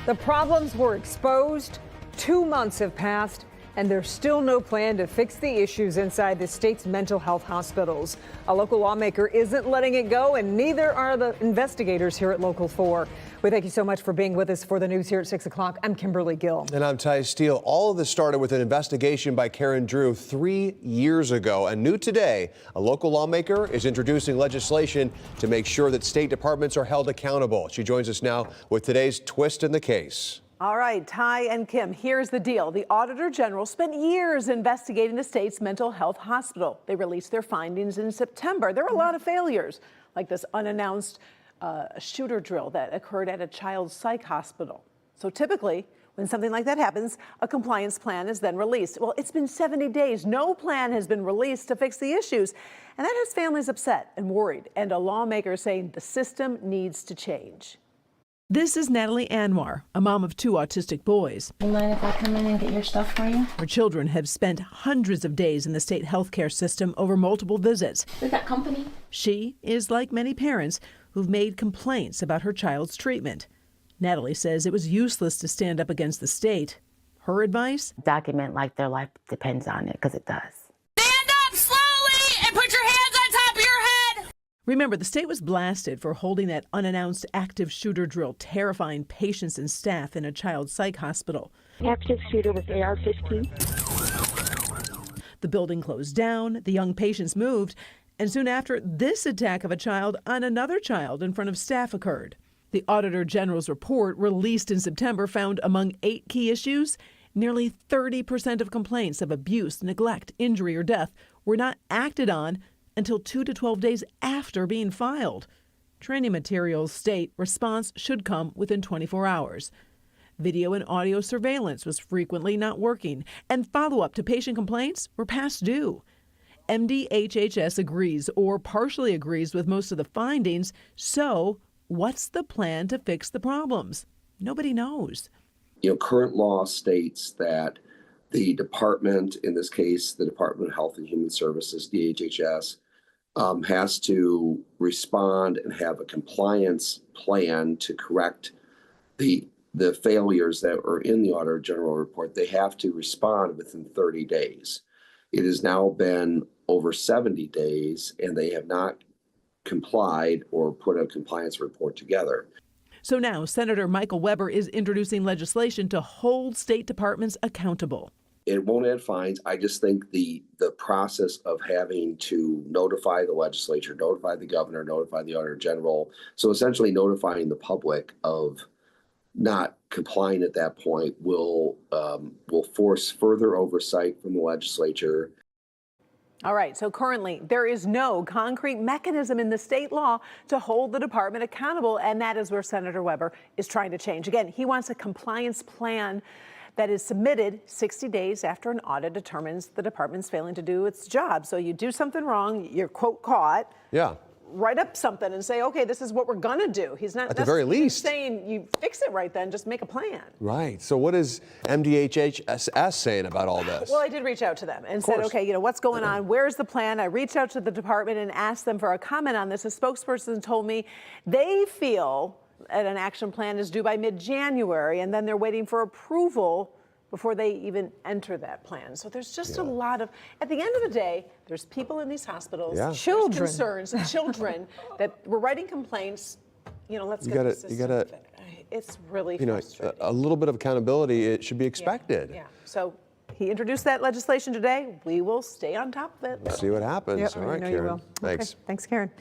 The problems were exposed. 2 months have passed, and there's still no plan to fix the issues inside the state's mental health hospitals. A local lawmaker isn't letting it go, and neither are the investigators here at Local 4. We thank you so much for being with us for the news here at 6 o'clock. I'm Kimberly Gill. And I'm Ty Steele. All of this started with an investigation by Karen Drew 3 years ago. And new today, a local lawmaker is introducing legislation to make sure that state departments are held accountable. She joins us now with today's twist in the case. All right, Ty and Kim, here's the deal. The Auditor General spent years investigating the state's mental health hospital. They released their findings in September. There were a lot of failures, like this unannounced shooter drill that occurred at a child psych hospital. So typically, when something like that happens, a compliance plan is then released. Well, it's been 70 days. No plan has been released to fix the issues. And that has families upset and worried, and a lawmaker saying the system needs to change. This is Natalie Anwar, a mom of 2 autistic boys. You mind if I come in and get your stuff for you? Her children have spent hundreds of days in the state healthcare system over multiple visits. We got company. She is like many parents who've made complaints about her child's treatment. Natalie says it was useless to stand up against the state. Her advice? Document like their life depends on it, because it does. Stand up slowly and put your hands on top of your head. Remember, the state was blasted for holding that unannounced active shooter drill, terrifying patients and staff in a child psych hospital. The active shooter was AR-15. The building closed down, the young patients moved, and soon after, this attack of a child on another child in front of staff occurred. The Auditor General's report, released in September, found among 8 key issues, nearly 30% of complaints of abuse, neglect, injury, or death were not acted on until 2 to 12 days after being filed. Training materials state response should come within 24 hours. Video and audio surveillance was frequently not working, and follow-up to patient complaints were past due. MDHHS agrees or partially agrees with most of the findings. So what's the plan to fix the problems? Nobody knows. Current law states that the department, in this case, the Department of Health and Human Services, DHHS, has to respond and have a compliance plan to correct the failures that are in the Auditor General report. They have to respond within 30 days. It has now been over 70 days, and they have not complied or put a compliance report together. So now Senator Michael Weber is introducing legislation to hold state departments accountable. It won't add fines. I just think the process of having to notify the legislature, notify the governor, notify the Auditor General, so essentially notifying the public of not complying at that point will force further oversight from the legislature. All right, so currently there is no concrete mechanism in the state law to hold the department accountable, and that is where Senator Weber is trying to change. Again, he wants a compliance plan that is submitted 60 days after an audit determines the department's failing to do its job. So you do something wrong, you're quote caught. Yeah. Write up something and say, okay, this is what we're gonna do. He's not at the very least saying you fix it right then, just make a plan. Right. So what is MDHHS saying about all this? Well, I did reach out to them and said, okay, what's going on? Where's the plan? I reached out to the department and asked them for a comment on this. A spokesperson told me they feel that an action plan is due by mid-January, and then they're waiting for approval before they even enter that plan. So there's just a lot of, at the end of the day, there's people in these hospitals, children, concerns, children that were writing complaints. Let's get the system. It's really frustrating. A little bit of accountability, it should be expected. Yeah. So he introduced that legislation today. We will stay on top of it. We'll see what happens. All right, Karen. Thanks. Okay. Thanks, Karen.